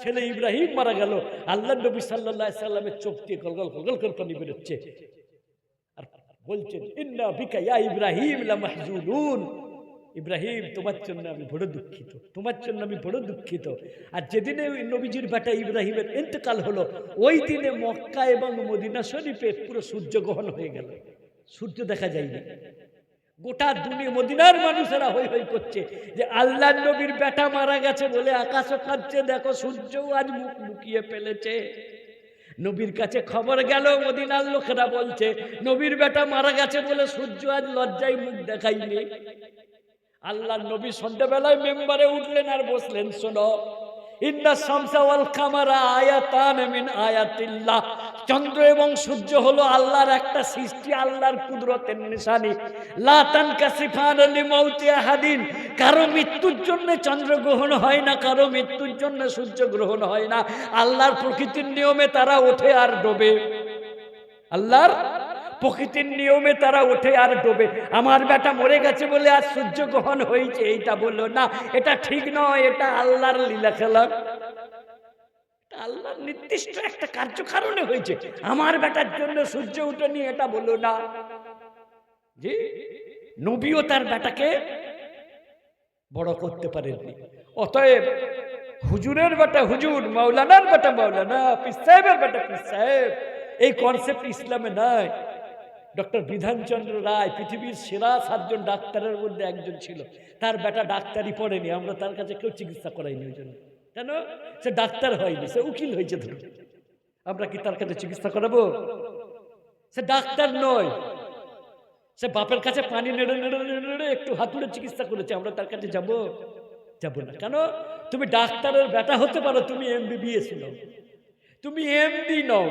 ছেলে ইব্রাহিম মারা গেল, আল্লাহ নবী সাল্লাল্লাহু আলাইহি সাল্লামের চোখ দিয়ে গলগল গলগল করে পানি বেরোচ্ছে, আর বলছেন ইন্না বিকা ইয়া ইব্রাহিম লামাহজুনুন, ইব্রাহিম তোমার জন্য আমি বড় দুঃখিত, তোমার জন্য আমি বড় দুঃখিত। আর যেদিনে নবীজির বেটা ইব্রাহিমের ইন্তেকাল হলো, ওই দিনে মক্কা এবং মদিনা শরীফে পুরো সূর্যগ্রহণ হয়ে গেল, সূর্য দেখা যায়নি। গোটা দুনিয়া মদিনার মানুষেরা হই হই করছে যে আল্লাহর নবীর বেটা মারা গেছে বলে আকাশও কাঁদছে, দেখো সূর্যও আজ মুখ লুকিয়ে ফেলেছে। নবীর কাছে খবর গেল, মদিনার লোকেরা বলছে নবীর বেটা মারা গেছে বলে সূর্য আজ লজ্জায় মুখ দেখায়নি। আল্লাহর নবী সন্ধ্যাবেলায় মেম্বারে উঠলেন আর বসলেন, শোনো, ইন্না শামসা ওয়াল কামারা আয়াতান মিন আয়াতিল্লাহ, চন্দ্র এবং সূর্য হলো আল্লাহর একটা সৃষ্টি, আল্লাহর কুদরতের নিশানি। লা তানকাসিফান লিমাউতি আহাদিন, কারো মৃত্যুর জন্য চন্দ্র গ্রহণ হয় না, কারো মৃত্যুর জন্য সূর্য গ্রহণ হয় না। আল্লাহর প্রকৃতির নিয়মে তারা ওঠে আর ডোবে, আল্লাহর প্রকৃতির নিয়মে তারা ওঠে আর ডোবে। আমার বেটা মরে গেছে বলে আজ সূর্য গ্রহণ হয়েছে এইটা বললো না, এটা ঠিক নয়, এটা আল্লাহর লীলা খেলা, আল্লাহর নির্দিষ্ট একটা কার্যকারণে হয়েছে। আমার বেটার জন্য সূর্য উঠেনি এটা বললো না। জি, নবীও তার বেটাকে বড় করতে পারেননি। অতএব হুজুরের বেটা হুজুর, মাওলানার বেটা মাওলানা, পীর সাহেবের বেটা পীর সাহেব, এই কনসেপ্ট ইসলামে নাই। ডক্টর বিধানচন্দ্র রায় পৃথিবীর সেরা 7 জন ডাক্তারের মধ্যে একজন ছিল, তার বেটা ডাক্তারি পড়েনি, আমরা তার কাছে কেউ চিকিৎসা করাইনি ওই জন্য। কেন? সে ডাক্তার হয়নি, সে উকিল হয়েছে। ধরুন আমরা কি তার কাছে চিকিৎসা করাবো? সে ডাক্তার নয়, সে বাপের কাছে পানি নেড়ে নেড়ে নেড়ে একটু হাতুড়ে চিকিৎসা করেছে, আমরা তার কাছে যাব না। কেন? তুমি ডাক্তারের বেটা হতে পারো, তুমি MBBS নাও, তুমি MD নাও,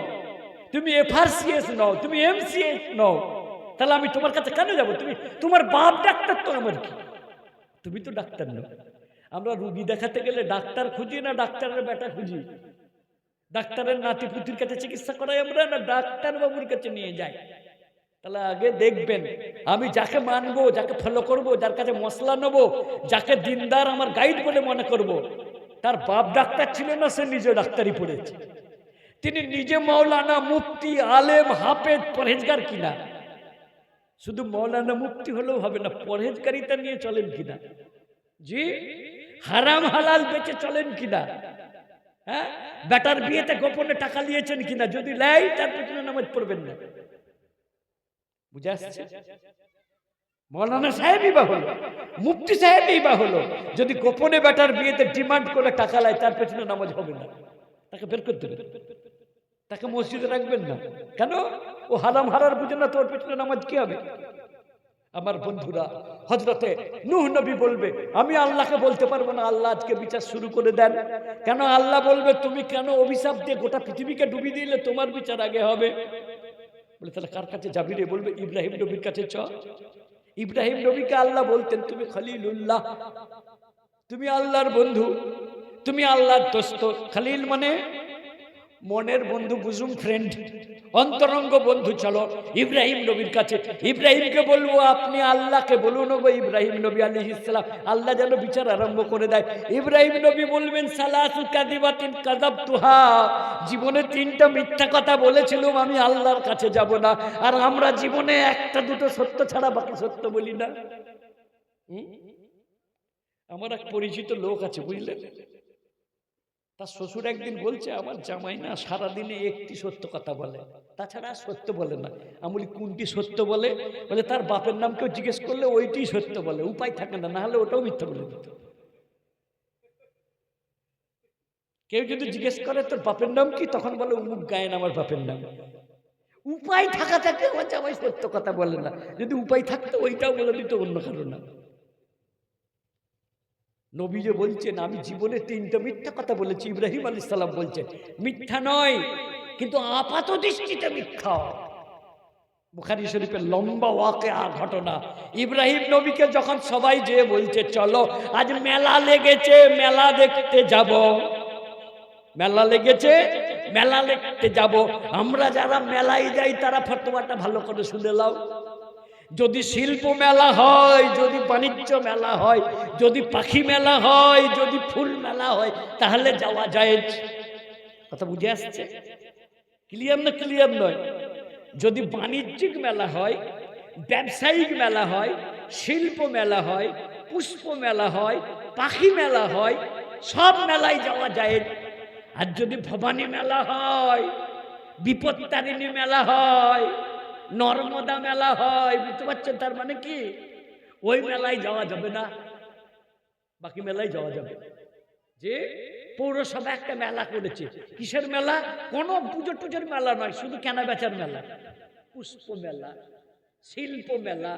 তুমি FRCS নাও, তুমি MCS নাও, তাহলে আমি তোমার কাছে কেন যাব? তুমি, তোমার বাপ ডাক্তার তো আমার কি, তুমি তো ডাক্তার নাও। আমরা রুগী দেখাতে গেলে ডাক্তার খুঁজি না ডাক্তারের বেটা খুঁজি? ডাক্তারের নাতি পুতির কাছে চিকিৎসা করাই আমরা, না ডাক্তার বাবুর কাছে নিয়ে যাই? তাহলে আগে দেখবেন আমি যাকে মানবো, যাকে ফলো করব, যার কাছে মশলা নেবো, যাকে দিনদার আমার গাইড বলে মনে করব, তার বাপ ডাক্তার ছিল না, সে নিজে ডাক্তারি পড়েছে, তিনি নিজে মাওলানা, মুফতি, আলেম, হাফেজ, পরহেজগার কিনা। শুধু মাওলানা মুফতি হলেও হবে না, পরহেজগারিতা নিয়ে চলেন কিনা, জি, হারাম হালাল বেঁচে চলেন কিনা, হ্যাঁ, বেটার বিয়েতে গোপনে টাকা নিয়েছেন কিনা, যদি লাই তার পেছনে নামাজ পড়বেন না। বুঝে আসছে? মৌলানা সাহেবই বা হলো, মুফতি সাহেবই বা হলো, যদি গোপনে বেটার বিয়েতে ডিমান্ড করে টাকা লাই, তার পেছনে নামাজ হবে না, তাকে বের করতে দেবেন, তাকে মসজিদে রাখবেন না। কেন? ও হারাম হারার বুঝে না, তোর পেছনে নামাজ কি হবে? আমার বন্ধুরা, হযরতে নূহ নবী বলবে আমি আল্লাহকে বলতে পারবো না, আল্লাহ আজকে বিচার শুরু করে দেন। কেন? আল্লাহ বলবে তুমি কেন অভিশাপ দিয়ে গোটা পৃথিবীকে ডুবিয়ে দিলে, তোমার বিচার আগে হবে। বলে তাহলে কার কাছে যাবি রে? বলবে ইব্রাহিম নবীর কাছে চ। ইব্রাহিম নবীকে আল্লাহ বলতেন তুমি খলিলুল্লাহ, তুমি আল্লাহর বন্ধু, তুমি আল্লাহর দোস্ত। খলিল মানে মনের বন্ধু, বুজুম ফ্রেন্ড, অন্তরঙ্গ বন্ধু। চলো ইব্রাহিম নবীর কাছে, ইব্রাহিমকে বলবো আপনি আল্লাহকে বলুন গো ইব্রাহিম নবী আলাইহিস সালাম, আল্লাহ যেন বিচার আরম্ভ করে দেয়। ইব্রাহিম নবী বলবেন সালাসু কাযিবাতিন কাযাবতুহা, জীবনে 3টা মিথ্যা কথা বলেছিলাম, আমি আল্লাহর কাছে যাব না। আর আমরা জীবনে 1টা 2টো সত্য ছাড়া বাকি সত্য বলি না। আমার এক পরিচিত লোক আছে, বুঝলেন, তার শ্বশুর একদিন বলছে আমার জামাই না সারাদিনে একটি সত্য কথা বলে, তাছাড়া সত্য বলে না। আমি বলি কোনটি সত্য বলে? বলে তার বাপের নাম কেউ জিজ্ঞেস করলে ওইটি সত্য বলে, উপায় থাকে না, না হলে ওটাও মিথ্যা বলে দিত। কেউ যদি জিজ্ঞেস করে তোর বাপের নাম কি, তখন বলে অমুক গায়েন আমার বাপের নাম। উপায় থাকা থাকে আমার জামাই সত্য কথা বলে না, যদি উপায় থাকতো ওইটাও বলে দিত অন্য কারো নাম। নবী যে বলছেন আমি জীবনে 3টা মিথ্যা কথা বলেছি, ইব্রাহিম আলাইহিস সালাম বলছেন মিথ্যা নয়, কিন্তু আপাত দৃষ্টিতে মিথ্যা। বুখারী শরীফের লম্বা ওয়াকিয়া ঘটনা, ইব্রাহিম নবীকে যখন সবাই যেয়ে বলছে চলো আজ মেলা লেগেছে, মেলা দেখতে যাব, মেলা লেগেছে, মেলা দেখতে যাব। আমরা যারা মেলায় যাই তারা ফতোয়াটা ভালো করে শুনে নাও। যদি শিল্প মেলা হয়, যদি বাণিজ্য মেলা হয়, যদি পাখি মেলা হয়, যদি ফুল মেলা হয়, তাহলে যাওয়া যায়। কথা বুঝে আসছে? ক্লিয়ার না ক্লিয়ার নয়? যদি বাণিজ্যিক মেলা হয়, ব্যবসায়িক মেলা হয়, শিল্প মেলা হয়, পুষ্প মেলা হয়, পাখি মেলা হয়, সব মেলায় যাওয়া যায়। আর যদি ভবানী মেলা হয়, বিপত্তারিণী মেলা হয়, নর্মদা মেলা হয়, বুঝতে পারছেন তার মানে কি? ওই মেলায় যাওয়া যাবে না, বাকি মেলায় যাওয়া যাবে। যে পৌরসভা একটা মেলা করেছে, কিসের মেলা? কোনো পুজো টুজোর মেলা নয়, শুধু কেনা বেচার মেলা, পুষ্প মেলা, শিল্প মেলা,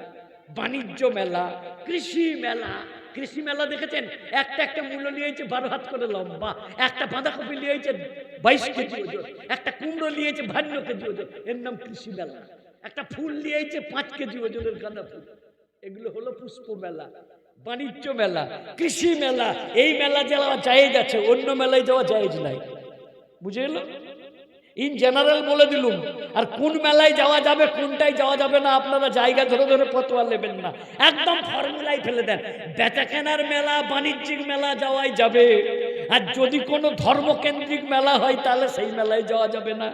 বাণিজ্য মেলা, কৃষি মেলা। কৃষি মেলা দেখেছেন? একটা একটা মূল্য নিয়েছে 12 হাত করে লম্বা, একটা বাঁধাকপি নিয়েছে 22 কেজি ওজন, একটা কুমড়ো নিয়েছে 52 কেজি ওজন, এর নাম কৃষি মেলা। একটা ফুল নিয়েছে 5 কেজি ওজনের গাঁদা ফুল, এগুলো হলো পুষ্প মেলা, বাণিজ্য মেলা, কৃষি মেলা। এই মেলা যাওয়া জায়েজ আছে, অন্য মেলায় যাওয়া জায়েজ নাই। বুঝে এলো? ইন জেনারেল বলে দিলুম। আর কোন মেলায় যাওয়া যাবে, কোনটায় যাওয়া যাবে না, আপনারা জায়গা ধরে ধরে ফতোয়া নেবেন না, একদম ফর্মুলাই ফেলে দেন। বেচা কেনার মেলা, বাণিজ্যিক মেলা যাওয়াই যাবে। আর যদি কোনো ধর্মকেন্দ্রিক মেলা হয়, তাহলে সেই মেলায় যাওয়া যাবে না।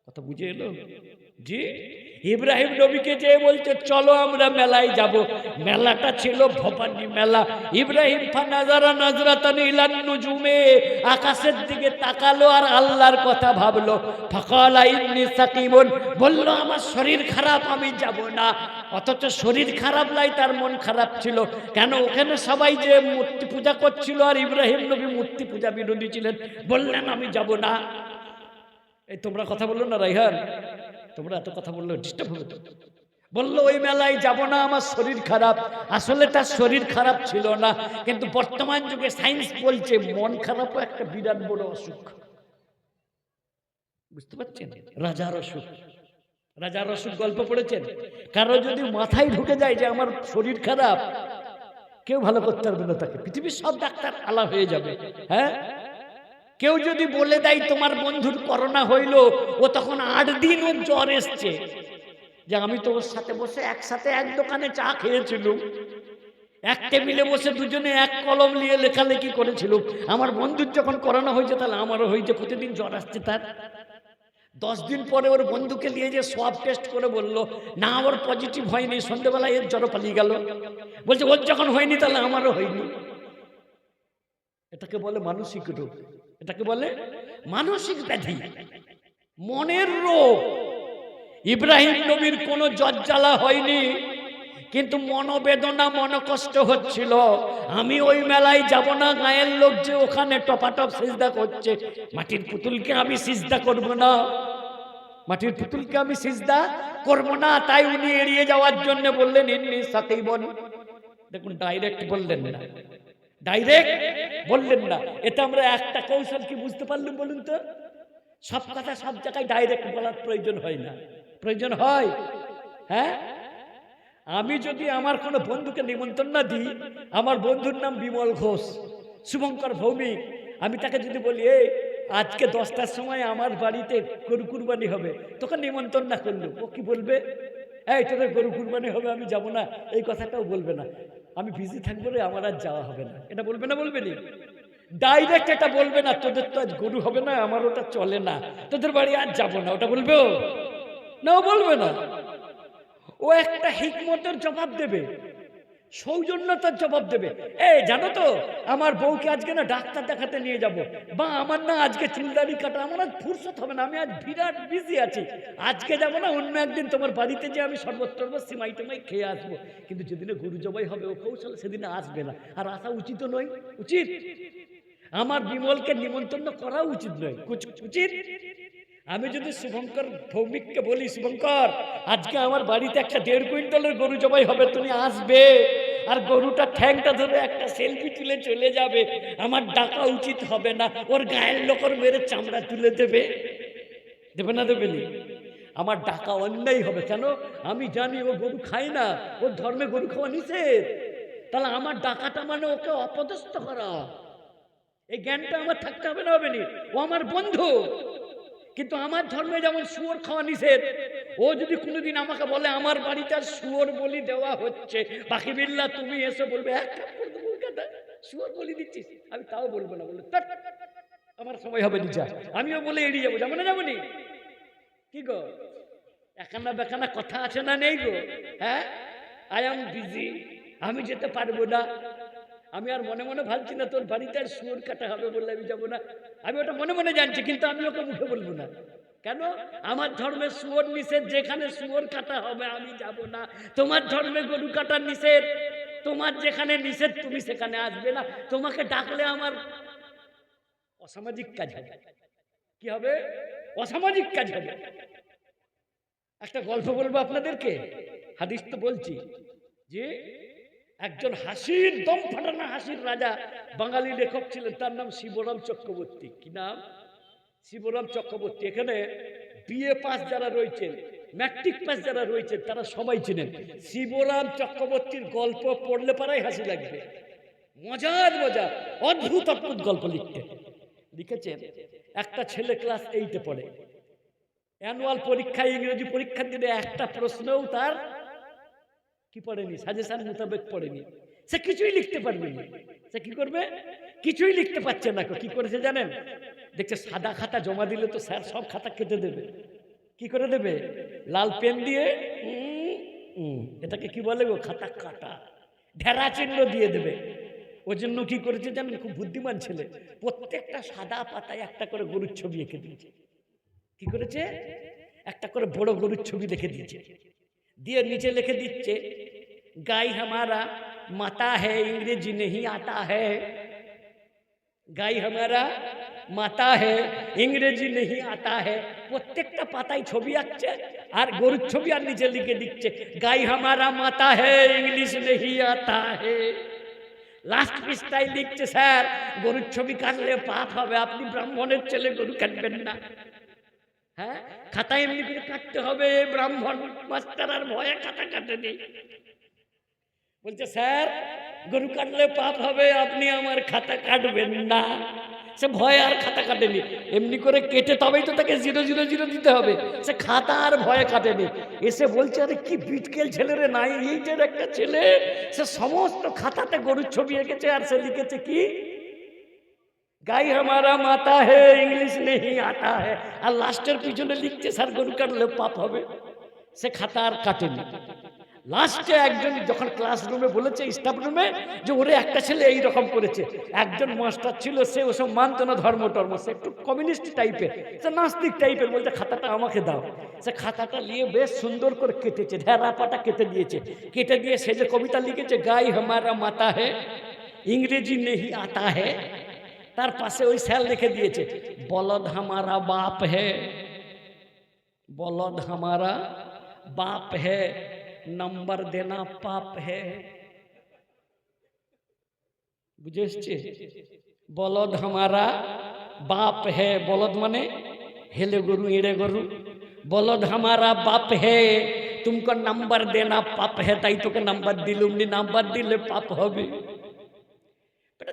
কথা বুঝে এলো? জি, ইব্রাহিম নবীকে যে বলছে চলো আমরা মেলায় যাব, মেলাটা ছিল ভবানী মেলা। ইব্রাহিম ফানাজারা নাজরাতান ইলান নুজুমে, আকাশের দিকে তাকালো আর আল্লাহর কথা ভাবলো। ফাকালা ইন্নী সাকিমুন, বলল আমার শরীর খারাপ, আমি যাব না। অথচ শরীর খারাপ লাই, তার মন খারাপ ছিল। কেন? ওখানে সবাই যে মূর্তি পূজা করছিল, আর ইব্রাহিম নবী মূর্তি পূজা বিরোধী ছিলেন, বললেন আমি যাব না। এই তোমরা কথা বললো না রাইহান, তোমরা এত কথা বললো ডিস্টার্ব হবে তো। বললো ওই মেলায় যাব না, আমার শরীর খারাপ। আসলে তার শরীর খারাপ ছিল না, কিন্তু বর্তমান যুগে সায়েন্স বলছে মন খারাপও একটা বিরাট বড় অসুখ। বুঝতে পারছেন? রাজার অসুখ, রাজার অসুখ গল্প পড়েছেন? কারো যদি মাথায় ঢুকে যায় যে আমার শরীর খারাপ, কেউ ভালো করতে পারবে না তাকে, পৃথিবীর সব ডাক্তার আলা হয়ে যাবে। হ্যাঁ, কেউ যদি বলে দেয় তোমার বন্ধুর করোনা হইল, ও তখন 8 দিন ওর জ্বর এসছে, যে আমি তো ওর সাথে বসে একসাথে এক দোকানে চা খেয়েছিলাম, এক টেবিলে বসে দুজনে এক কলম নিয়ে লেখালেখি করেছিল, আমার বন্ধুর যখন করোনা হয়েছে তাহলে আমারও হয়েছে, প্রতিদিন জ্বর আসছে তার। 10 দিন পরে ওর বন্ধুকে নিয়ে যে সোয়াব টেস্ট করে বললো না ওর পজিটিভ হয়নি, সন্ধ্যেবেলায় এর জ্বর পালিয়ে গেল। বলছে ওর যখন হয়নি তাহলে আমারও হয়নি। এটাকে বলে মানসিক রোগ, এটাকে বলে মানসিক ব্যাধি, মনের রোগ। ইব্রাহিম নবীর কোনো জ্বর হয়নি, কিন্তু মনোবেদনা, মনকষ্ট হচ্ছিল। আমি ওই মেলায় যাব না, গায়ের লোক যে ওখানে টপাটপ সিজদা করছে, মাটির পুতুলকে আমি সিজদা করব না, মাটির পুতুলকে আমি সিজদা করব না। তাই উনি এড়িয়ে যাওয়ার জন্য বললেন ইন্নী সাকিবুন। দেখুন, ডাইরেক্ট বললেন না, ডাইরেক্ট বললেন না। এটা আমরা একটা কৌশল কি বুঝতে পারলাম বলুন তো? সব কথা সব জায়গায় ডাইরেক্ট বলার প্রয়োজন হয় না, প্রয়োজন হয়। হ্যাঁ, আমি যদি আমার কোনো বন্ধুকে নিমন্ত্রণ না দিই, আমার বন্ধুর নাম বিমল ঘোষ, শুভঙ্কর ভৌমিক, আমি তাকে যদি বলি এই আজকে 10টার সময় আমার বাড়িতে গরু কুরবানি হবে, তোকে নিমন্ত্রণ না করলো, ও কি বলবে? এই তোদের গরু কুরবানি হবে, আমি যাব না, এই কথাটাও বলবে না। আমি বিজি থাকবো রে, আমার আর যাওয়া হবে না, এটা বলবে না? বলবে না? ডাইরেক্ট এটা বলবে না, তোদের তো আজ গরু হবে না, আমার ওটা চলে না, তোদের বাড়ি আর যাবো না, ওটা বলবে ও? না, বলবে না। ও একটা হিকমতের জবাব দেবে, সৌজন্যতার জবাব দেবে। এই জানো তো আমার বউকে আজকে না ডাক্তার দেখাতে নিয়ে যাব, বা আমার না আজকে চুলদাড়ি কাটা, আমার আজ ফুরসত হবে না, আমি আজ বিরাট বিজি আছি, আজকে যাবো না, অন্য একদিন তোমার বাড়িতে যে আমি শরবত টরবত সিমাই টিমাই খেয়ে আসবো। কিন্তু যেদিনে গরু জবাই হবে ও কৌশল সেদিনে আসবে না, আর আসা উচিত নয়। উচিত? আমার বিমলকে নিমন্ত্রণ করা উচিত নয়, উচিত? আমি যদি শুভঙ্কর ভৌমিককে বলি শুভঙ্কর আজকে আমার বাড়িতে একটা 1.5 কুইন্টালের গরু জবাই হবে, তুমি আসবে, আর গরুটা ঠ্যাংটা ধরে একটা সেলফি তুলে চলে যাবে, আমার ডাকা উচিত হবে না? ওর গায়ের লোকের মেরে চামড়া তুলে দেবে, দেবে না দেবে না? আমার ডাকা অন্যায় হবে। কেন? আমি জানি ও গরু খায় না, ওর ধর্মে গরু খাওয়া নিষেধ, তাহলে আমার ডাকাটা মানে ওকে অপদস্থ করা। এই জ্ঞানটা আমার থাকতে হবে না? হবে না? ও আমার বন্ধু, কিন্তু আমার ধর্মে যেমন শুয়োর খাওয়া নিষেধ, ও যদি কোনোদিন আমাকে বলে আমার বাড়িতে শুয়োর বলি দেওয়া হচ্ছে, বাকি বিল্লাহ তুমি এসে বলবে একটা শুয়োর বলি দিচ্ছিস, আমি তাও বলবো না, বলবো আমার সময় হবে নিজা, আমিও বলে এড়িয়ে যাবো, যাবো না যাবো নি? কি গো একানা বেকানা কথা আছে না নেই গো? হ্যাঁ, আই এম বিজি, আমি যেতে পারবো না। আমি আর মনে মনে ভাবছি না তোর বাড়িতে আর শুয়োর কাটা হবে বললে আমি যাবো না। আমি ওটা মনে মনে জানছি, কিন্তু আমি ওকে মুখে বলবো না। কেন? আমার ধর্মে শুয়োর নিষেধ, যেখানে শুয়োর কাটা হবে আমি যাব না। তোমার ধর্মে গরু কাটার নিষেধ, তোমার যেখানে নিষেধ তুমি সেখানে আসবে না। তোমাকে ডাকলে আমার অসামাজিক কাজ হবে। কি হবে? অসামাজিক কাজ হবে। একটা গল্প বলবো আপনাদেরকে, হাদিস তো বলছি যে একজন হাসির দম ফাটানো হাসির রাজা বাঙালি লেখক ছিলেন, তার নাম শিবরাম চক্রবর্তী। কি নাম? শিবরাম চক্রবর্তী। এখানে বিএ পাস যারা রয়েছেন, ম্যাট্রিক পাস যারা রয়েছেন, তারা সবাই চিনেন। শিবরাম চক্রবর্তীর গল্প পড়লে পারাই হাসি লাগবে। মজার মজা, অদ্ভুত অদ্ভুত গল্প লিখেছেন। একটা ছেলে ক্লাস 8-এ পড়ে, অ্যানুয়াল পরীক্ষায় ইংরেজি পরীক্ষার দিনে একটা প্রশ্নও তার কি পড়েনি, সাজেশন মোতাবেক পড়েনি। সে কিছুই লিখতে পারবে না। সে কি করবে? কিছুই লিখতে পারছে না। কি করেছে জানেন? দেখছে সাদা খাতা জমা দিলে তো স্যার সব খাতা কেটে দেবে। কি করে দেবে? লাল পেন দিয়ে এটাকে কি বলে গো, খাতা কাটা, ঢেরা চিহ্ন দিয়ে দেবে। ওই জন্য কি করেছে জানেন? খুব বুদ্ধিমান ছেলে, প্রত্যেকটা সাদা পাতায় একটা করে গরুর ছবি এঁকে দিয়েছে। কি করেছে? একটা করে বড় গরুর ছবি লিখে দিয়েছে, দিয়ে নিচে লিখে দিচ্ছে গাই हमारा माता है इंग्रेजी नहीं आता है, गाय हमारा माता है इंग्रेजी नहीं आता है। প্রত্যেকটা পাতায় ছবি আঁকছে আর গরুর ছবি, আর নিচে লিখে দিচ্ছে গাই हमारा माता है इंग्लिश नहीं आता है। লাস্ট পৃষ্ঠায় লিখছে স্যার গরুর ছবি কাটলে পাপ হবে, আপনি ব্রাহ্মণের ছেলে গরু কাটবেন না। হ্যাঁ, খাতা এমনি করে কাটতে হবে। ব্রাহ্মণ মাস্টার আর ভয়ে খাতা কাটেনি। বলছে স্যার গরু কাটলে পাপ হবে, আপনি আমার খাতা কাটবেন না। সে ভয়ে আর খাতা কাটেনি, এমনি করে কেটে তবেই তো তাকে 000 দিতে হবে। সে খাতা আর ভয়ে কাটেনি। এসে বলছে আরে কি বিটকেল ছেলে রে, নাই এই যে একটা ছেলে, সে সমস্ত খাতাতে গরুর ছবি এঁকেছে আর সে লিখেছে কি গাই हमारा माता है इंग्लिश नहीं आता है, আর লাস্টের পিছনে লিখছে স্যার গরু কাটলে পাপ হবে। সে খাতা আর কাটেনি। লাস্টে একজন যখন ক্লাসরুমে বলেছে, স্টাফ রুমে, যে ওরে একটা ছেলে এইরকম করেছে, একজন মাস্টার ছিল, সে ওসব মানত না ধর্ম টর্ম, সে একটু কমিউনিস্ট টাইপের, সে নাস্তিক টাইপের। বলছে খাতাটা আমাকে দাও। সে খাতাটা নিয়ে বেশ সুন্দর করে কেটেছে, ঢেরা পাটা কেটে দিয়েছে। কেটে দিয়ে সে যে কবিতা লিখেছে গাই हमारा माता है इंग्रेजी नहीं आता है, তার পাশে ওই স্যার লিখে দিয়েছে বলদ हमारा बाप है, বলদ हमारा बाप है, नंबर देना पाप है। বুঝে এসছে? বলদ हमारा बाप है, বলদ মানে হেলে গরু, এড়ে গরু। বলদ हमारा बाप है, तुमको नंबर देना पाप है, তাই তোকে নাম্বার দিলুম নি, নাম্বার দিলে পাপ হবে।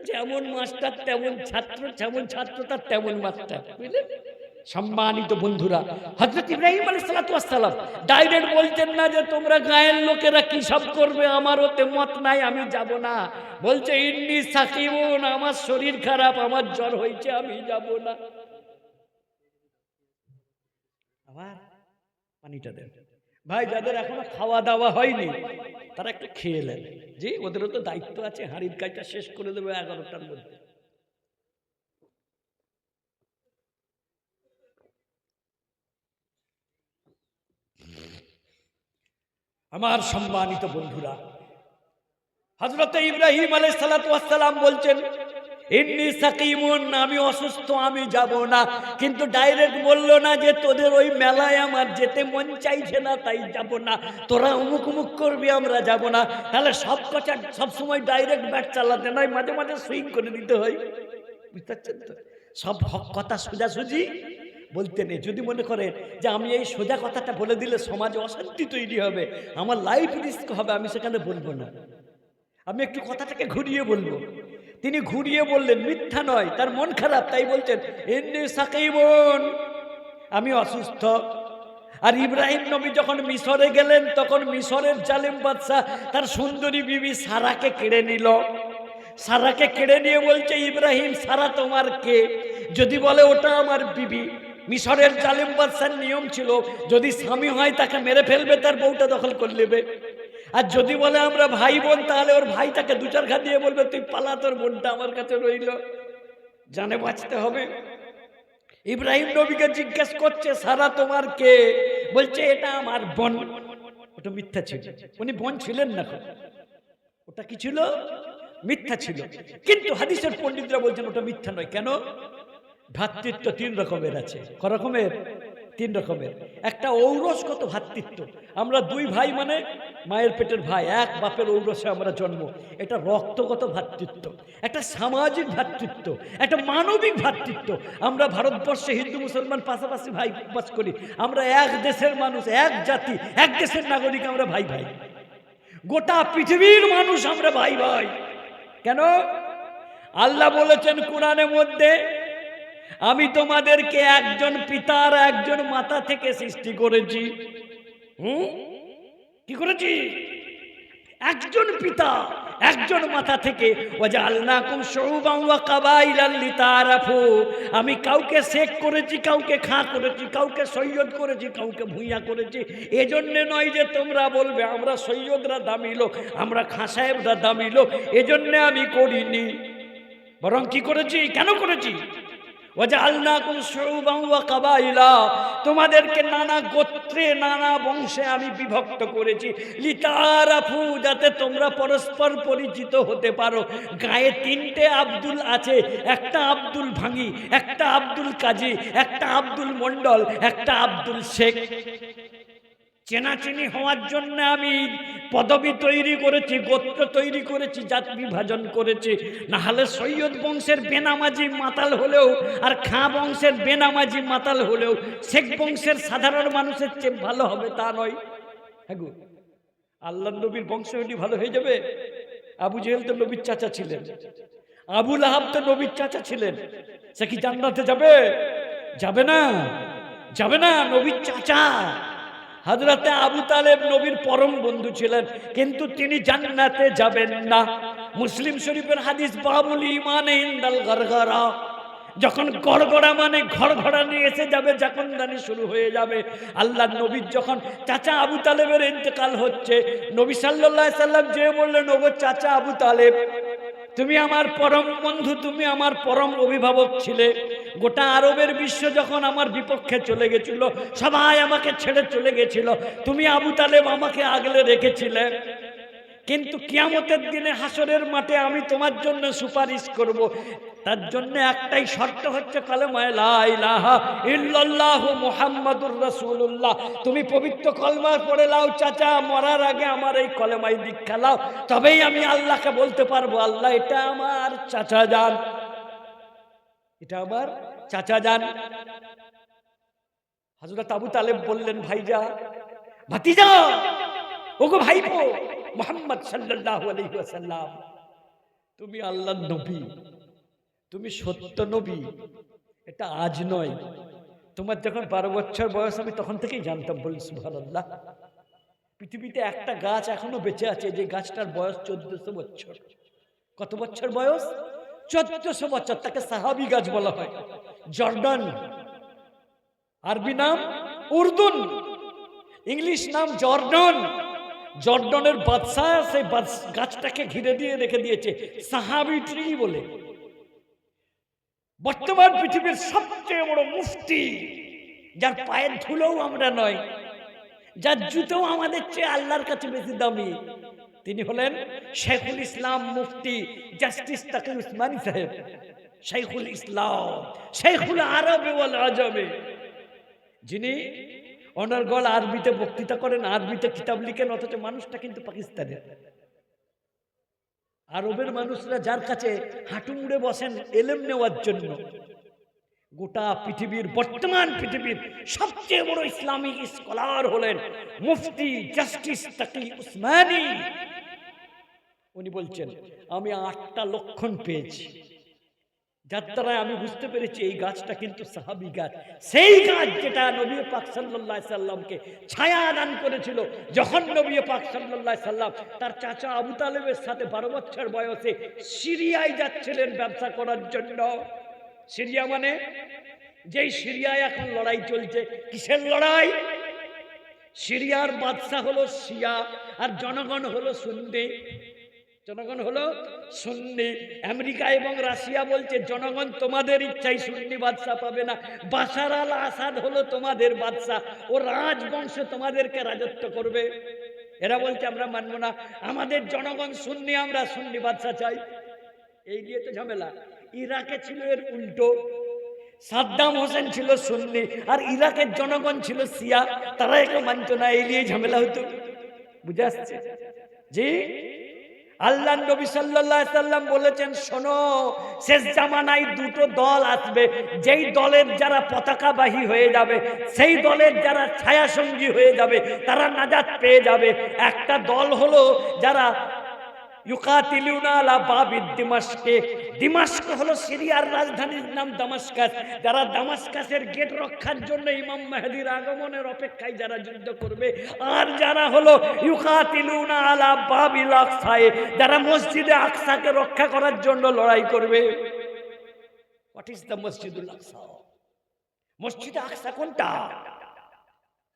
যেমন মাস্টার তেমন ছাত্র, যেমন ছাত্র তার তেমন মাস্টার। বুঝলেন? সম্মানিত বন্ধুরা, হযরত ইব্রাহিম আলাইহিস সালাতু ওয়াস সালাম ডাইরেক্ট বলতেন না যে তোমরা গায়ের লোকেরা কি সব করবে, আমার ওতে মত নাই, আমি যাব না। বলছে ইন্নী সাকিমুন, আমার শরীর খারাপ, আমার জ্বর হয়েছে, আমি যাব না। আবার পানিটা দেন ভাই। যাদের এখনো খাওয়া দাওয়া হয়নি তারা একটু খেয়ে নেন। জি, ওদেরও তো দায়িত্ব আছে, হাঁড়ির কাজটা শেষ করে দেবে 11টার মধ্যে। আমার সম্মানিত বন্ধুরা, হযরত ইব্রাহিম আলাইহিস সালাতু ওয়াস সালাম বলছেন ইন্নী সাকিমুন, আমি অসুস্থ, আমি যাব না। কিন্তু ডাইরেক্ট বলল না যে তোদের ওই মেলায় আমার যেতে মন চাইছে না তাই যাব না, তোরা অমুক অমুক করবি, আমরা যাব না। তাহলে সব কথা সবসময় ডাইরেক্ট ব্যাট চালাতে নয়, মাঝে মাঝে সুইং করে দিতে হয়। বুঝতে পারছেন তো? সব কথা সোজাসুজি বলতে নেই। যদি মনে করেন যে আমি এই সোজা কথাটা বলে দিলে সমাজে অশান্তি তৈরি হবে, আমার লাইফ রিস্ক হবে, আমি সেখানে বলবো না। আমি একটু কথাটাকে ঘুরিয়ে বলবো। তিনি ঘুরিয়ে বললেন, মিথ্যা নয়, তার মন খারাপ, তাই বলছেন ইন্নী সাকিমুন, আমি অসুস্থ। আর ইব্রাহিম নবী যখন মিশরে গেলেন তখন মিশরের জালিম বাদশা তার সুন্দরী বিবি সারাকে কেড়ে নিল। সারাকে কেড়ে নিয়ে বলছে, ইব্রাহিম সারা তোমার কে? যদি বলে ওটা আমার বিবি, মিশরের জালিম বাদশার নিয়ম ছিল যদি স্বামী হয় তাকে মেরে ফেলবে, তার বউটা দখল করে নেবে। আর যদি বলে আমরা ভাই বোন, তাহলে ওর ভাই তাকে দু চার ঘা দিয়ে বলবে তুই পালা, তোর বোনটা আমার কাছে রইল, জানে বাঁচতে হবে। ইব্রাহিম নবীকে জিজ্ঞেস করছে, সারা তোমার কে? বলছে এটা আমার বোন। ওটা মিথ্যা ছিল, উনি বোন ছিলেন না, ওটা কি ছিল? মিথ্যা ছিল। কিন্তু হাদিসের পণ্ডিতরা বলছেন ওটা মিথ্যা নয়। কেন? ভ্রাতৃত্ব তিন রকমের আছে। ক রকমের? তিন রকমের। একটা ঔরসগত ভ্রাতৃত্ব, আমরা দুই ভাই মানে মায়ের পেটের ভাই, এক বাপের ঔরসে আমরা জন্ম, এটা রক্তগত ভ্রাতৃত্ব। একটা সামাজিক ভ্রাতৃত্ব, একটা মানবিক ভ্রাতৃত্ব। আমরা ভারতবর্ষে হিন্দু মুসলমান পাশাপাশি ভাই বাস করি, আমরা এক দেশের মানুষ, এক জাতি, এক দেশের নাগরিক, আমরা ভাই ভাই। গোটা পৃথিবীর মানুষ আমরা ভাই ভাই। কেন? আল্লাহ বলেছেন কোরআনের মধ্যে, আমি তোমাদেরকে একজন পিতার একজন মাতা থেকে সৃষ্টি করেছি। কি করেছি? একজন পিতা একজন মাথা থেকে। ওয়াজআলনাকুম শুউবান ওয়া কাবাইলান লিতাআরাফু, আমি কাউকে শেখ করেছি, কাউকে খাঁ করেছি, কাউকে সৈয়দ করেছি, কাউকে ভুইয়া করেছি। এজন্য নয় যে তোমরা বলবে আমরা সৈয়দরা দামি লোক, আমরা খাঁ সাহেবরা দামি লোক, এজন্য আমি করিনি। বরং কি করেছি? কেন করেছি? ওয়াজআলনাকুম শুউবান ওয়া কাবাইলা, তোমাদেরকে নানা গোত্রে নানা বংশে আমি বিভক্ত করেছি। লিতাআরাফু, যাতে তোমরা পরস্পর পরিচিত হতে পারো। গায়ে তিনটে আব্দুল আছে, একটা আব্দুল ভাঙি, একটা আব্দুল কাজী, একটা আব্দুল মন্ডল, একটা আব্দুল শেখ। চেনাচিনি হওয়ার জন্য আমি পদবি তৈরি করেছি, গোত্র তৈরি করেছি, জাতি বিভাজন করেছি। না হলে সৈয়দ বংশের বেনামাজি মাতাল হলেও আর খাঁ বংশের বেনামাজি মাতাল হলেও শেখ বংশের সাধারণ মানুষের চেয়ে ভালো হবে তা নয়। হ্যাঁ গো, আল্লাহ নবীর বংশ হলে ভালো হয়ে যাবে? আবু জেহেল তো নবীর চাচা ছিলেন, আবু লাহাব তো নবীর চাচা ছিলেন, সে কি জান্নাতে যাবে? যাবে না, যাবে না। নবীর চাচা হযরতে আবু তালেব নবীর পরম বন্ধু ছিলেন, কিন্তু তিনি জান্নাতে যাবেন না। মুসলিম শরীফের হাদিস, বাবুল ঈমান ইনদাল গরগরা, যখন গড়গড়া মানে ঘড়ঘড়া নিয়ে এসে যাবে, জাকনদানি শুরু হয়ে যাবে। আল্লাহ নবীর যখন চাচা আবু তালেবের ইন্তেকাল হচ্ছে, নবী সাল্লাল্লাহু আলাইহি সাল্লাম যে বললেন, ওগো চাচা আবু তালেব, তুমি আমার পরম বন্ধু, তুমি আমার পরম অভিভাবক ছিলে। গোটা আরবের বিশ্ব যখন আমার বিপক্ষে চলে গেছিল, সবাই আমাকে ছেড়ে চলে গেছিল, তুমি আবু তালেব আমাকে আগলে রেখেছিলে। কিন্তু কিয়ামতের দিনে হাসরের মাঠে আমি তোমার জন্য সুপারিশ করব। তার জন্য একটাই শর্ত হচ্ছে কালেমা লা ইলাহা ইল্লাল্লাহু মুহাম্মাদুর রাসূলুল্লাহ। তুমি পবিত্র কলমা পড়ে লাও চাচা, মরার আগে আমার এই কলেমায় দীক্ষা লাও, তবেই আমি আল্লাহকে বলতে পারবো, আল্লাহ এটা আমার চাচা যান, এটা আমার চাচা যান। হযরত আবু তালেব বললেন, ভাইজা, ভাতিজা, ওগো ভাইপো মুহাম্মদ সাল্লাল্লাহু আলাইহি ওয়াসাল্লাম, তুমি আল্লাহর নবী, তুমি সত্য নবী, এটা আজ নয়। তোমার যখন 12 বছর বয়স আমি তখন থেকেই জানতাম। বলি সুবহানাল্লাহ। পৃথিবীতে একটা গাছ এখনো বেঁচে আছে, যে গাছটার বয়স 1400 বছর। কত বছর বয়স? 1400 বছর। তাকে সাহাবী গাছ বলা হয়। জর্ডান, আরবি নাম উর্দুন, ইংলিশ নাম জর্ডন। জর্ডনের বাদশাহ সেই গাছটাকে ঘিরে দিয়ে রেখে দিয়েছে সাহাবী ট্রি বলে। বর্তমান পৃথিবীর সবচেয়ে বড় মুফতি, যার পায়ের ধুলোও আমরা নয়, যার জুতো আমাদের চেয়ে আল্লাহর কাছে বেশি দামি, তিনি হলেন শেখুল ইসলাম মুফতি জাস্টিস তাকি উসমানী সাহেব। শেখুল ইসলাম, শেখুল আরব ওয়াল আজমে, যিনি অনর্গল আরবিতে বক্তৃতা করেন, আরবিতে কিতাব লিখেন, অথচ মানুষটা কিন্তু পাকিস্তানের। আরবের মানুষরা যার কাছে হাঁটু মুড়ে বসেন এলেম নেওয়ার জন্য। গোটা পৃথিবীর, বর্তমান পৃথিবীর সবচেয়ে বড় ইসলামিক স্কলার হলেন মুফতি জাস্টিস তাকি উসমানী। উনি বলছেন, আমি 8টা লক্ষণ পেয়েছি যার দ্বারা আমি বুঝতে পেরেছি এই গাছটা কিন্তু সাহাবী গাছ, সেই গাছ যেটা নবী পাক সাল্লাল্লাহু আলাইহি সাল্লামকে ছায়া দান করেছিল। যখন নবী পাক সাল্লাল্লাহু আলাইহি সাল্লাম তার চাচা আবু তালেবের সাথে 12 বছর বয়সে সিরিয়ায় যাচ্ছিলেন ব্যবসা করার জন্য। সিরিয়া মানে যেই সিরিয়ায় এখন লড়াই চলছে, কিসের লড়াই? সিরিয়ার বাদশা হলো শিয়া আর জনগণ হলো সুন্নি। জনগণ হলো সুন্নি। আমেরিকা এবং রাশিয়া বলছে জনগণ তোমাদের ইচ্ছাই সুন্নি বাদশা পাবে না, বাশার আল আসাদ হলো তোমাদের বাদশা, ও রাজবংশ তোমাদেরকে রাজত্ব করবে। এরা বলছে আমরা মানব না, আমাদের জনগণ সুন্নি, আমরা সুন্নি বাদশা চাই। এই নিয়ে তো ঝামেলা। ইরাকে ছিল এর উল্টো, সাদ্দাম হোসেন ছিল সুন্নি আর ইরাকের জনগণ ছিল শিয়া, তারা একে মানত না, এই নিয়ে ঝামেলা হতো। বুঝে আসছে? জি, আল্লাহ নবী সাল্লাল্লাহু আলাইহি সাল্লাম বলেছেন, শোনো শেষ জামানায় দুটো দল আসবে, যেই দলের যারা পতাকাবাহী হয়ে যাবে, সেই দলের যারা ছায়া সঙ্গী হয়ে যাবে, তারা নাজাত পেয়ে যাবে। একটা দল হলো যারা ইউকাতিলুনা আলা বাবিদ দিমাশকে, দিমাশক হলো সিরিয়ার রাজধানীর নাম দামাস্কাস, যারা দামাস্কাসের গেট রক্ষার জন্য ইমাম মেহেদীর আগমনের অপেক্ষায় যারা যুদ্ধ করবে। আর যারা হলো ইউকাতিলুনা আলা বাবিল আকসায়ে, যারা মসজিদে আকসাকে রক্ষা করার জন্য লড়াই করবে। হোয়াট ইজ দ্য মসজিদুল আকসা? মসজিদে আকসা কোনটা?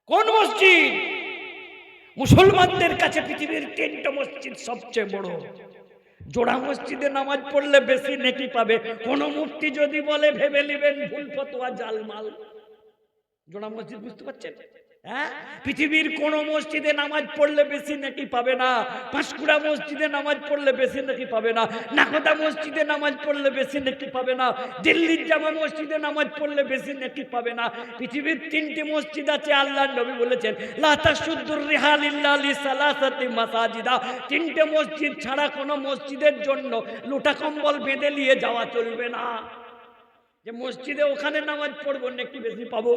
কোন মসজিদ? মুসলমানদের কাছে পৃথিবীর 3টা মসজিদ সবচেয়ে বড়। জোড়া মসজিদে নামাজ পড়লে বেশি নেকি পাবে। কোন মুফতি যদি বলে ভেবে নেবেন ভুল ফতোয়া, জালমাল। জোড়া মসজিদ বুঝতে পারছেন? হ্যাঁ, পৃথিবীর কোন মসজিদে নামাজ পড়লে বেশি নেকি পাবে না। পাঁশকুড়া মসজিদে নামাজ পড়লে বেশি নেকি পাবে না, নাকোদা মসজিদে নামাজ পড়লে বেশি নেকি পাবে না, দিল্লির জামা মসজিদে নামাজ পড়লে বেশি নেকি পাবে না। পৃথিবীর 3টি মসজিদ আছে, আল্লাহর নবী বলেছেন লা তাশুদ্দুর রিহাল ইল্লা লিসালাসাতি মাসাজিদা। 3টে মসজিদ ছাড়া কোনো মসজিদের জন্য লোটা কম্বল বেঁধে নিয়ে যাওয়া চলবে না। যে মসজিদে ওখানে নামাজ পড়বো নেকি বেশি পাবো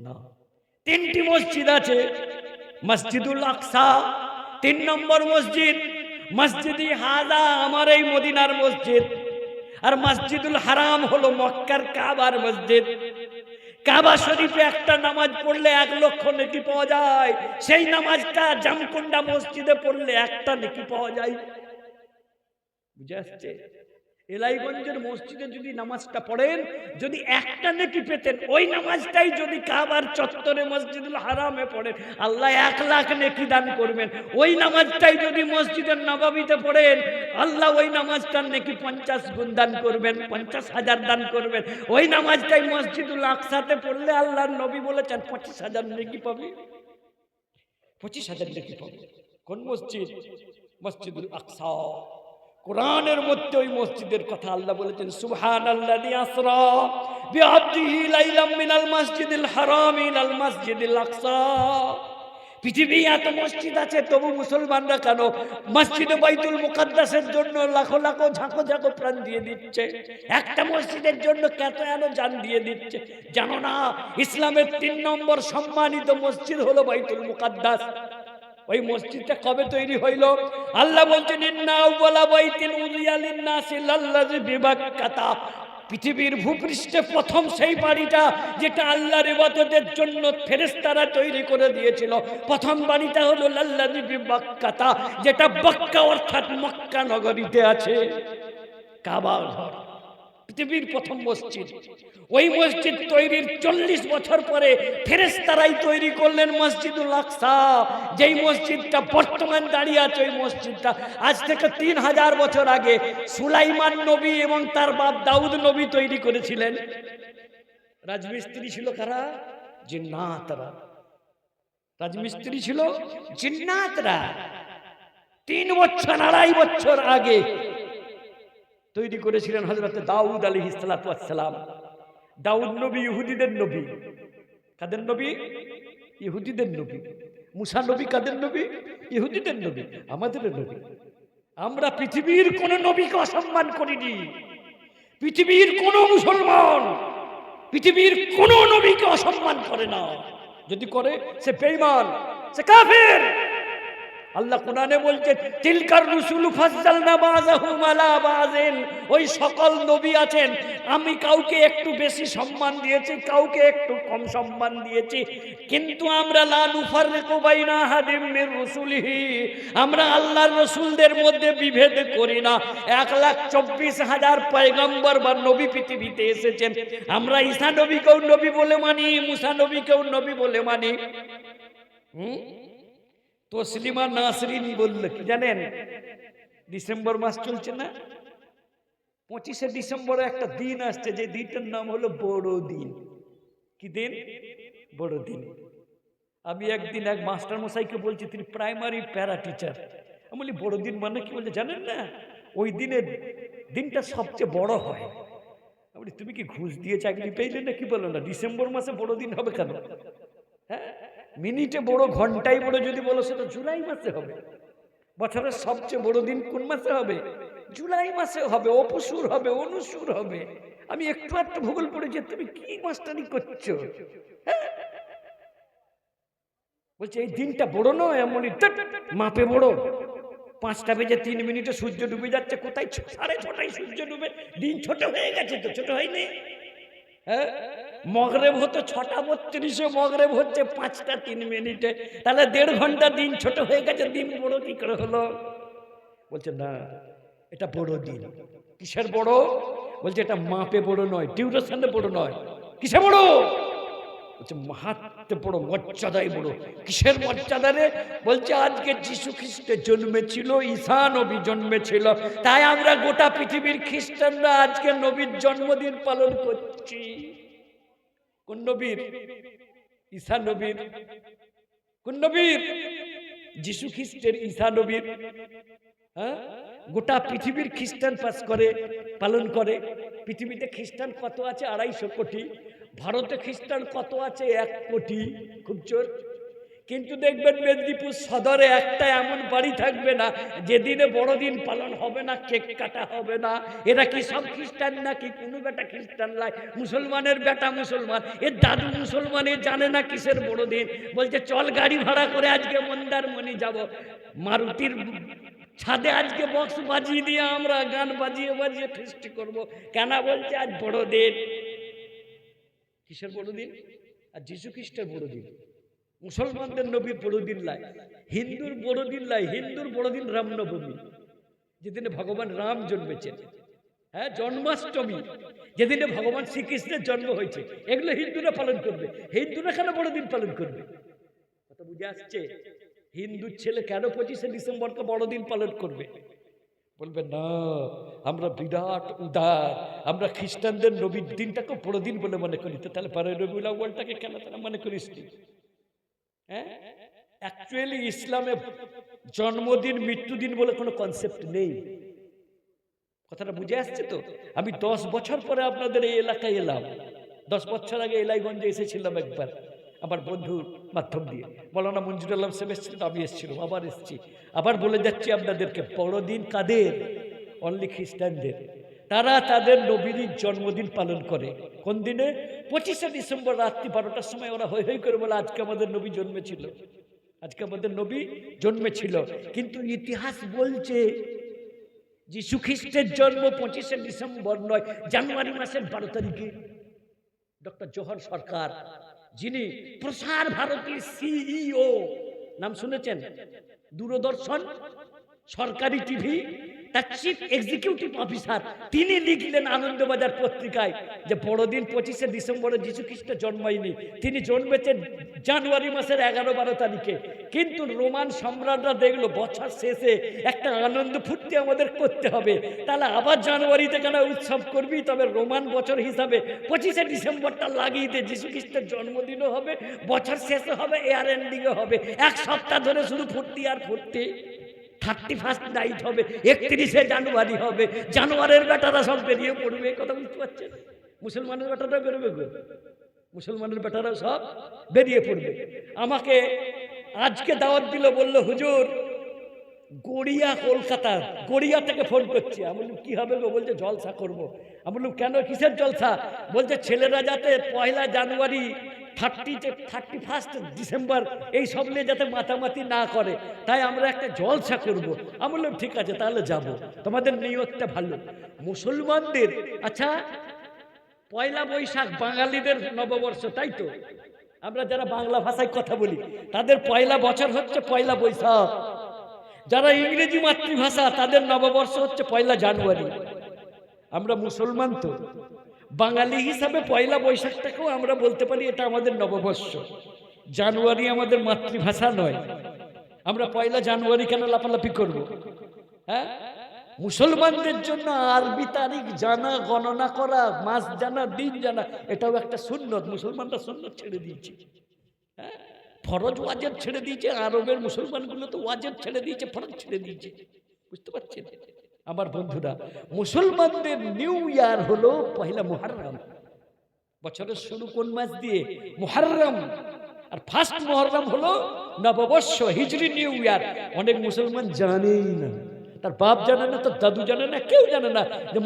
না। 3টি মসজিদ আছে। মসজিদুল আকসা 3 নম্বর মসজিদ, মসজিদি হাজা আমার এই মদিনার মসজিদ, আর মসজিদুল হারাম হলো মক্কার কাবার মসজিদ। কাবা শরীফে একটা নামাজ পড়লে 1 লক্ষ নেকি পাওয়া যায়, সেই নামাজটা জামকুন্ডা মসজিদে পড়লে 1টা নেকি পাওয়া যায়। বুঝে আসছে? এলাইগঞ্জের মসজিদে যদি নামাজটা পড়েন, যদি 1টা নেকি পেতেন, ওই নামাজটাই যদি কাবার চত্বরে মসজিদুল হারামে পড়েন, আল্লাহ 1 লাখ নেকি দান করবেন। ওই নামাজটাই যদি মসজিদের নববীতে পড়েন, আল্লাহ ওই নামাজটার নেকি 50 গুণ দান করবেন, 50,000 দান করবেন। ওই নামাজটাই মসজিদুল আকসাতে পড়লে আল্লাহর নবী বলেছেন 25,000 নেকি পাবে, 25,000 নেকি পাবে। কোন মসজিদ? মসজিদুল আকসা। কোরআনের মধ্যে ওই মসজিদের কথা আল্লাহ বলেছেন, সুবহানাল্লাযী আসরা বিআবদিহি লাইলাম মিনাল মাসজিদিল হারাম ইলাল মাসজিদিল আকসা। পৃথিবী এত মসজিদ আছে, তবু মুসলমানরা কেন মসজিদে বাইতুল মুকাদ্দাসের জন্য লাখো লাখো ঝাঁকো ঝাঁকো প্রাণ দিয়ে দিচ্ছে? একটা মসজিদের জন্য কত এত জান দিয়ে দিচ্ছে। জানো না ইসলামের 3 নম্বর সম্মানিত মসজিদ হলো বাইতুল মুকাদ্দাস। ওই মসজিদটা কবে তৈরি হইল? আল্লাহ বলছেন ইন্না আউওয়ালা বাইতিন উযিয়া লিন-নাসি লাল্লাযী বিবাক্কাতা। পৃথিবীর ভূপৃষ্ঠে প্রথম সেই বাড়িটা যেটা আল্লাহর ইবাদতের জন্য ফেরেশতারা তৈরি করে দিয়েছিল, প্রথম বাড়িটা হলো লাল্লাযী বিবাক্কাতা, যেটা বাক্কা অর্থাৎ মক্কা নগরীতে আছে। কাবা ঘর পৃথিবীর প্রথম মসজিদ। ওই মসজিদ তৈরির 40 বছর পরে ফেরেশতারাই তৈরি করলেন মসজিদুল আকসা, যেই মসজিদটা বর্তমান দাঁড়িয়ে আছে। ওই মসজিদটা আজ থেকে 3000 বছর আগে সুলাইমান নবী এবং তার বাপ দাউদ নবী তৈরি করেছিলেন। রাজমিস্ত্রি ছিল কারা? জিন্নাতরা। রাজমিস্ত্রি ছিল জিন্নাতরা। 3 বছর 2.5 বছর আগে তৈরি করেছিলেন হযরত দাউদ আলাইহিস সালাতু ওয়াস সালাম। দাউদ নবী ইহুদিদের নবী। কাদের নবী? ইহুদিদের নবী। মুসা নবী কাদের নবী? ইহুদিদের নবী। আমাদের নবী। আমরা পৃথিবীর কোন নবীকে অসম্মান করিনি। পৃথিবীর কোন মুসলমান পৃথিবীর কোন নবীকে অসম্মান করে না। যদি করে সে বেঈমান, সে কাফের। আল্লাহ কোরআনে বলছেন তিলকার রুসুল ফাজ্জালনা বাযাহুম আলা বাযিন, ওই সকল নবী আছেন আমি কাউকে একটু বেশি সম্মান দিয়েছি, কাউকে একটু কম সম্মান দিয়েছি, কিন্তু আমরা লা নুফাররিকু বাইনা আহাদিম মির রুসুলিহি, আমরা আল্লাহর রাসূলদের মধ্যে বিভেদ করি না। 1,24,000 পয়গম্বর বা নবী পৃথিবীতে এসেছেন, আমরা ঈসা নবীকেও নবী বলে মানি, মুসা নবীকেও নবী বলে মানি। তসলিমা নাসরিন বলল কি জানেন, ডিসেম্বর মাস চলছে না, 25শে ডিসেম্বরে একটা দিন আসছে, যে দিনটার নাম হলো বড়দিন। কি দিন? বড়দিন। আমি একদিন এক মাস্টার মশাইকে বলছি, তিনি প্রাইমারি প্যারা টিচার, আমি বলি বড়দিন মানে কি? বলছে জানেন না, ওই দিনের দিনটা সবচেয়ে বড় হয়। আমি বলি তুমি কি ঘুষ দিয়ে চাকরি পেইলে না কি? বলো না, ডিসেম্বর মাসে বড়দিন হবে কেন? হ্যাঁ, মিনিটে বড় ঘন্টায় বড় যদি বলো সেটা জুলাই মাসে হবে। বছরের সবচেয়ে বড় দিন কোন মাসে হবে? জুলাই মাসে হবে। অপসুর হবে, অনুসুর হবে। আমি একটু একটু ভূগোল পড়েছি, তুমি কি মাস্টারি করছো? হ্যাঁ, বলছে এই দিনটা বড় নয়, এমনই মাপে বড়। 5টা বেজে 3 মিনিটে সূর্য ডুবে যাচ্ছে, কোথায় 6:30টায় সূর্য ডুবে, দিন ছোট হয়ে গেছে তো, ছোট হয়নি। হ্যাঁ, মগরেব হতো 6:32, মগরেব হচ্ছে 5টা 3 মিনিটে, তাহলে 1.5 ঘন্টা দিন ছোট হয়ে গেছে, দিন বড় কি করে হলো? বলছে না, এটা বড় দিন। কিসের বড়? বলছে এটা মাপে বড় নয়, ডিউরেশনে বড় নয়। কিসে বড়? বলছে মাহাত্ম্যে বড়, মর্যাদায় বড়। কিসের মর্যাদা রে? বলছে আজকে যিশু খ্রিস্টের জন্মেছিল, ঈসা নবী জন্মেছিল, তাই আমরা গোটা পৃথিবীর খ্রিস্টানরা আজকে নবীর জন্মদিন পালন করছি। কোন নবীর? ঈসা নবীর। কোন নবীর? যিশু খ্রিস্টের, ঈসা নবীর। হ্যাঁ, গোটা পৃথিবীর খ্রিস্টান পাস করে, পালন করে। পৃথিবীতে খ্রিস্টান কত আছে? 250 কোটি। ভারতে খ্রিস্টান কত আছে? 1 কোটি। খুব জোর। কিন্তু দেখবেন মেদিনীপুর সদরে একটা এমন বাড়ি থাকবে না যেদিনে বড়দিন পালন হবে না, কেক কাটা হবে না। এরা কি সব খ্রিস্টান নাকি? কোনো বেটা খ্রিস্টান নয়, মুসলমানের বেটা মুসলমান, এর দাদু মুসলমান, এ জানে না কিসের বড়দিন। বলছে চল গাড়ি ভাড়া করে আজকে মন্দারমণি যাব, মারুতির ছাদে আজকে বক্স বাজিয়ে দিয়ে আমরা গান বাজিয়ে বাজিয়ে ফেস্টি করব। কেন? বলছে আজ বড়দিন। কিসের বড়দিন? আর যিশু খ্রিস্টের বড়দিন। মুসলমানদের নবীর বড়দিন লাই, হিন্দুর বড়দিন লাই। হিন্দুর বড়দিন রামনবমী, যেদিনে ভগবান রাম জন্মেছেন। হ্যাঁ, জন্মাষ্টমী, যেদিনে ভগবান শ্রীকৃষ্ণের জন্ম হয়েছে। এগুলো হিন্দুরা পালন করবে। হিন্দুরা কেন বড়দিন পালন করবে? কথা বুঝে আসছে? হিন্দুর ছেলে কেন 25শে ডিসেম্বরকে বড়দিন পালন করবে? বলবে না, আমরা বিরাট উদার, আমরা খ্রিস্টানদের নবীর দিনটাকে বড়দিন বলে মনে করি। তো তাহলে পরে রবিউল আউয়ালটাকে কেন তারা মনে করিস? হ্যাঁ, অ্যাকচুয়ালি ইসলামে জন্মদিন মৃত্যুদিন বলে কোনো কনসেপ্ট নেই। কথাটা বুঝে আসছে তো? আমি 10 বছর পরে আপনাদের এই এলাকায় এলাম। 10 বছর আগে এলাইগঞ্জে এসেছিলাম একবার, আমার বন্ধুর মাধ্যম দিয়ে। মৌলানা মঞ্জুর আলম সাহেব এসেছিলেন, আমি এসেছিলাম, আবার এসেছি। আবার বলে যাচ্ছি আপনাদেরকে, বড়দিন কাদের? অনলি খ্রিস্টানদের। তারা তাদের নবীর জন্মদিন পালন করে। কোন দিনে? 25শে ডিসেম্বর রাত্রি 12টার সময় ওরা হৈ হৈ করে বলে আজকে আমাদের নবী জন্মেছিল, আজকে আমাদের নবী জন্মেছিল। কিন্তু ইতিহাস বলছে যিশু খ্রিস্টের জন্ম 25শে ডিসেম্বর নয়, জানুয়ারি মাসের 12 তারিখে। ডক্টর জোহর সরকার, যিনি প্রসার ভারতীর সিইও, নাম শুনেছেন? দূরদর্শন, সরকারি টিভি, তার চিফ এক্সিকিউটিভ অফিসার, তিনি লিখলেন আনন্দবাজার পত্রিকায় যে বড়দিন 25শে ডিসেম্বরে যিশু খ্রিস্ট জন্মায়নি, তিনি জন্মেছেন জানুয়ারি মাসের 11-12 তারিখে। কিন্তু রোমান সম্রাটরা দেখলো বছর শেষে একটা আনন্দ ফুর্তি আমাদের করতে হবে, তাহলে আবার জানুয়ারিতে কেন উৎসব করবি? তবে রোমান বছর হিসাবে 25শে ডিসেম্বরটা লাগিয়ে দে, যিশু খ্রিস্টের জন্মদিনও হবে, বছর শেষে হবে, এয়ার এন্ডিংও হবে, 1 সপ্তাহ ধরে শুধু ফুর্তি আর ফুর্তি। 31st নাইট হবে, 31শে জানুয়ারি হবে, জানুয়ারির বেটারা সব বেরিয়ে পড়বে। কথা বুঝতে পারছেন? মুসলমানের বেটারা বেরোবে গো, মুসলমানের বেটারা সব বেরিয়ে পড়বে। আমাকে আজকে দাওয়াত দিল, বললো হুজুর গড়িয়া, কলকাতা গড়িয়া থেকে ফোন করছি। আমি বললাম কি হবে গো? বলছে জলসা করব। আমি বললাম কেন, কিসের জলসা? বলছে ছেলেরা যাতে 1 জানুয়ারি 31 ডিসেম্বর এই সব নিয়ে যাতে মাতামাতি না করে, তাই আমরা একটা জলসা করব। আমি বললাম ঠিক আছে, তাহলে যাব, তোমাদের নিয়তটা ভালো। মুসলমানদের আচ্ছা পয়লা বৈশাখ বাঙালিদের নববর্ষ, তাই তো? আমরা যারা বাংলা ভাষায় কথা বলি তাদের পয়লা বছর হচ্ছে পয়লা বৈশাখ, যারা ইংরেজি মাতৃভাষা তাদের নববর্ষ হচ্ছে পয়লা জানুয়ারি। আমরা মুসলমান তো বাঙালি হিসাবে পয়লা বৈশাখটাকেও আমরা বলতে পারি এটা আমাদের নববর্ষ। জানুয়ারি আমাদের মাতৃভাষা নয়, আমরা পয়লা জানুয়ারি কেন লাফালাফি করব? হ্যাঁ, মুসলমানদের জন্য আরবি তারিখ জানা, গণনা করা, মাস জানা, দিন জানা, এটাও একটা সুন্নত। মুসলমানরা সুন্নত ছেড়ে দিয়েছে, হ্যাঁ, ফরজ ওয়াজিব ছেড়ে দিয়েছে। আরবের মুসলমানগুলো তো ওয়াজিব ছেড়ে দিয়েছে, ফরজ ছেড়ে দিয়েছে। বুঝতে পারছেন আমার বন্ধুরা? মুসলমানদের নিউ ইয়ার হলো পয়লা মুহররম। বছরের শুরু কোন মাস দিয়ে? মুহররম। আর ফার্স্ট মুহররম হলো নববর্ষ, হিজরি নিউ ইয়ার। অনেক মুসলমান জানেই না, তার বাপ জানে না, তার দাদু জানে না, কেউ জানে না যে